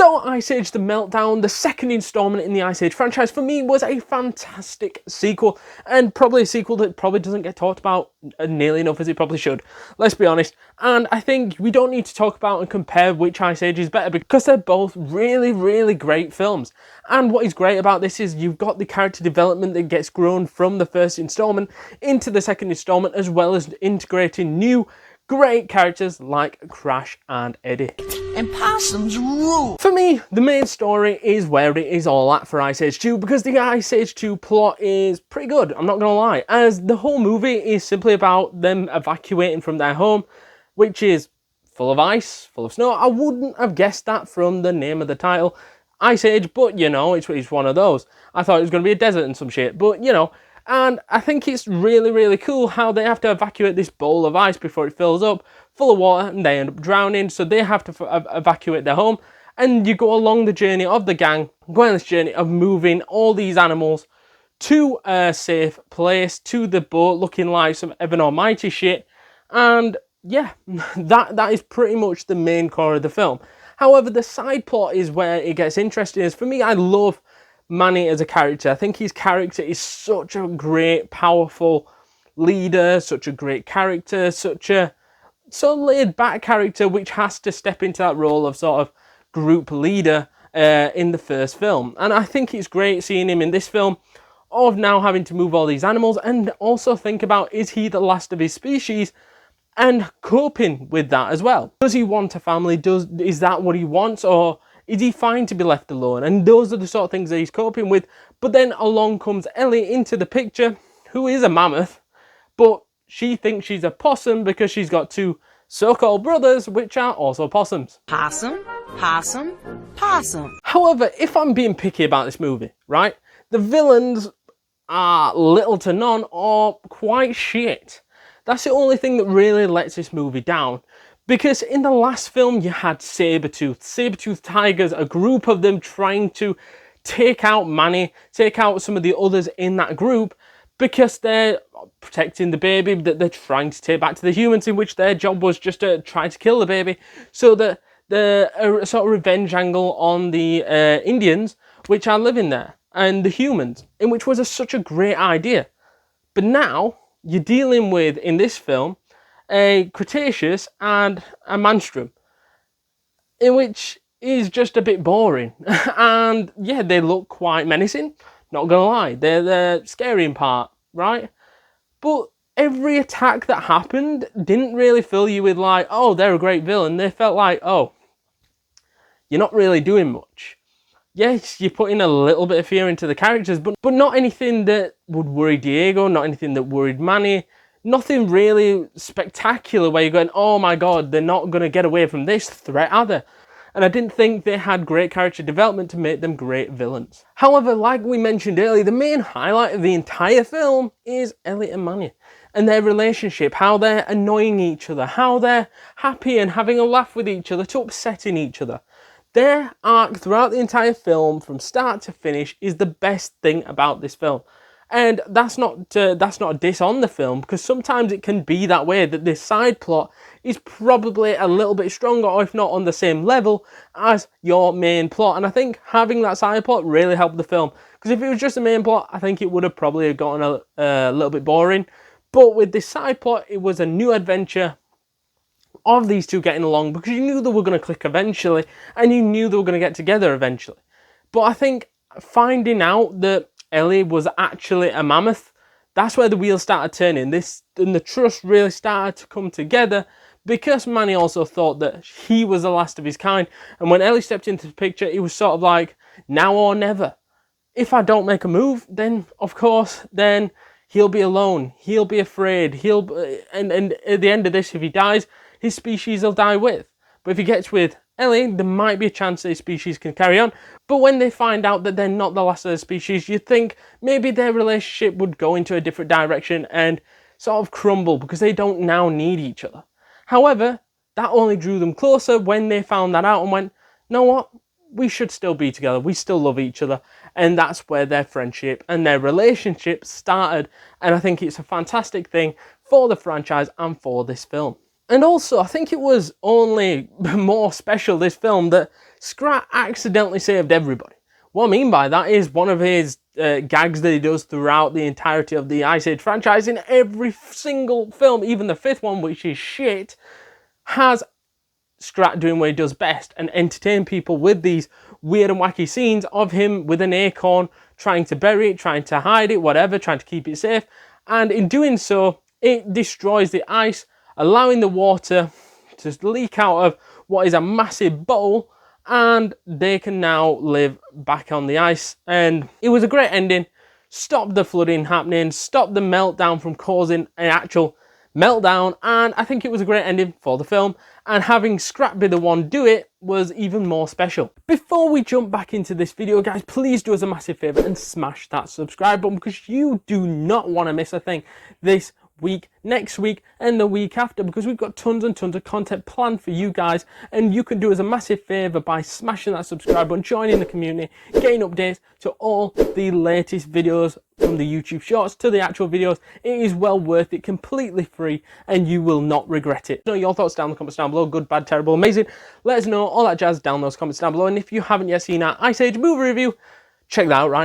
So Ice Age The Meltdown, the second installment in the Ice Age franchise, for me was a fantastic sequel, and probably a sequel that probably doesn't get talked about nearly enough as it probably should, let's be honest. And I think we don't need to talk about and compare which Ice Age is better, because they're both really, really great films. And what is great about this is you've got the character development that gets grown from the first installment into the second installment, as well as integrating new great characters like Crash and Eddie. And possums rule! For me, the main story is where it is all at for Ice Age 2, because the Ice Age 2 plot is pretty good, I'm not gonna lie, as the whole movie is simply about them evacuating from their home, which is full of ice, full of snow. I wouldn't have guessed that from the name of the title, Ice Age, but you know, it's one of those. I thought it was gonna be a desert and some shit, but you know. And I think it's really, really cool how they have to evacuate this bowl of ice before it fills up, full of water, and they end up drowning. So they have to evacuate their home. And you go along the journey of the gang, going on this journey of moving all these animals to a safe place, to the boat, looking like some Evan Almighty shit. And yeah, that is pretty much the main core of the film. However, the side plot is where it gets interesting. Is for me, I love MANNY as a character. I think his character is such a great, powerful leader, such a great character, such a laid-back character, which has to step into that role of sort of group leader in the first film. And I think it's great seeing him in this film of now having to move all these animals, and also think about, is he the last of his species, and coping with that as well. Does he want a family? Is that what he wants, or is he fine to be left alone? And those are the sort of things that he's coping with. But then along comes Ellie into the picture, who is a mammoth, but she thinks she's a possum because she's got two so-called brothers, which are also possums. Possum, possum, possum. However, if I'm being picky about this movie, right, the villains are little to none or quite shit. That's the only thing that really lets this movie down. Because in the last film, you had saber-toothed tigers, a group of them trying to take out MANNY, take out some of the others in that group, because they're protecting the baby that they're trying to take back to the humans, in which their job was just to try to kill the baby. So that the sort of revenge angle on the Indians, which are living there, and the humans, in which was such a great idea. But now, you're dealing with, in this film, a Cretaceous and a Manstrom, in which is just a bit boring. And yeah, they look quite menacing, not gonna lie. They're the scary part, right? But every attack that happened didn't really fill you with like, oh, they're a great villain. They felt like, oh, you're not really doing much. Yes, you're putting a little bit of fear into the characters, but not anything that would worry Diego, not anything that worried MANNY. Nothing really spectacular where you're going, oh my god, they're not going to get away from this threat, are they? And I didn't think they had great character development to make them great villains. However, like we mentioned earlier, the main highlight of the entire film is Ellie and MANNY and their relationship, how they're annoying each other, how they're happy and having a laugh with each other to upsetting each other. Their arc throughout the entire film, from start to finish, is the best thing about this film. And that's not a diss on the film, because sometimes it can be that way, that this side plot is probably a little bit stronger, or if not on the same level as your main plot. And I think having that side plot really helped the film, because if it was just the main plot, I think it would have probably gotten a little bit boring. But with this side plot, it was a new adventure of these two getting along, because you knew they were going to click eventually, and you knew they were going to get together eventually. But I think finding out that Ellie was actually a mammoth, that's where the wheels started turning. And the trust really started to come together, because MANNY also thought that he was the last of his kind. And when Ellie stepped into the picture, it was sort of like, now or never. If I don't make a move, then of course, then he'll be alone. He'll be afraid. And at the end of this, if he dies, his species will die with. But if he gets with Ellie, there might be a chance that his species can carry on. But when they find out that they're not the last of the species, you'd think maybe their relationship would go into a different direction and sort of crumble, because they don't now need each other. However, that only drew them closer when they found that out and went, you know what? We should still be together. We still love each other. And that's where their friendship and their relationship started. And I think it's a fantastic thing for the franchise and for this film. And also, I think it was only more special, this film, that Scrat accidentally saved everybody. What I mean by that is one of his gags that he does throughout the entirety of the Ice Age franchise, in every single film, even the 5th one, which is shit, has Scrat doing what he does best and entertain people with these weird and wacky scenes of him with an acorn, trying to bury it, trying to hide it, whatever, trying to keep it safe. And in doing so, it destroys the ice, allowing the water to leak out of what is a massive bowl, and they can now live back on the ice. And it was a great ending. Stopped the flooding happening, stopped the meltdown from causing an actual meltdown, and I think it was a great ending for the film, and having Scrat be the one do it was even more special. Before we jump back into this video, guys, please do us a massive favour and smash that subscribe button, because you do not want to miss a thing this week, next week, and the week after, because we've got tons and tons of content planned for you guys, and you can do us a massive favour by smashing that subscribe button, joining the community, getting updates to all the latest videos from the YouTube shorts to the actual videos. It is well worth it, completely free, and you will not regret it. Know your thoughts down in the comments down below, good, bad, terrible, amazing. Let us know all that jazz down in those comments down below, and if you haven't yet seen our Ice Age movie review, check that out right now.